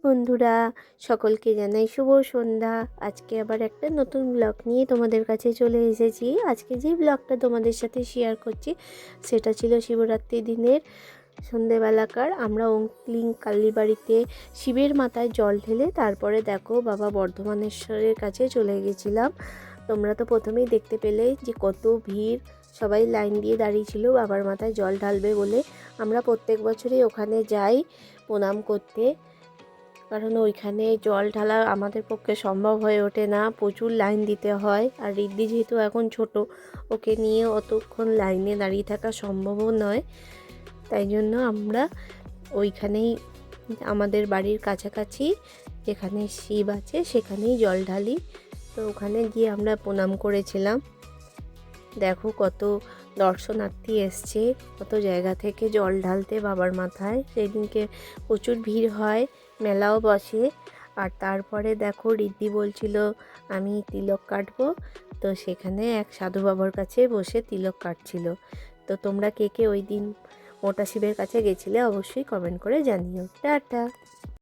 বন্ধুরা, সকলকে জানাই শুভ সন্ধ্যা। আজকে আবার একটা নতুন ব্লগ নিয়ে তোমাদের কাছে চলে এসেছি। আজকে যে ব্লগটা তোমাদের সাথে শেয়ার করছি সেটা ছিল শিবরাত্রি দিনের সন্ধেবেলাকার। আমরা অঙ্কলিং কালীবাড়িতে শিবের মাথায় জল ঢেলে তারপরে দেখো বাবা বর্ধমানেশ্বরের কাছে চলে গেছিলাম। তোমরা তো প্রথমেই দেখতে পেলে যে কত ভিড়, সবাই লাইন দিয়ে দাঁড়িয়ে ছিল বাবার মাথায় জল ঢালবে বলে। আমরা প্রত্যেক বছরই ওখানে যাই প্রণাম করতে, কারণ ওইখানে জল ঢালা আমাদের পক্ষে সম্ভব হয়ে ওঠে না, প্রচুর লাইন দিতে হয়। আর রিদ্ধি যেহেতু এখন ছোট, ওকে নিয়ে অতক্ষণ লাইনে দাঁড়িয়ে থাকা সম্ভবও নয়, তাই জন্য আমরা ওইখানেই আমাদের বাড়ির কাছাকাছি যেখানে শিব আছে সেখানেই জল ঢালি। তো ওখানে গিয়ে আমরা প্রণাম করেছিলাম। দেখো কত দর্শনার্থী এসছে, কত জায়গা থেকে জল ঢালতে বাবার মাথায়। সেই দিনকে প্রচুর ভিড় হয়, মেলাও বসে। আর তারপরে দেখো রিদ্ধি বলছিল আমি তিলক কাটবো, তো সেখানে এক সাধু বাবার কাছে বসে তিলক কাটছিল। তো তোমরা কে কে ওই দিন মোটা শিবের কাছে গেছিলে অবশ্যই কমেন্ট করে জানিও। টাটা।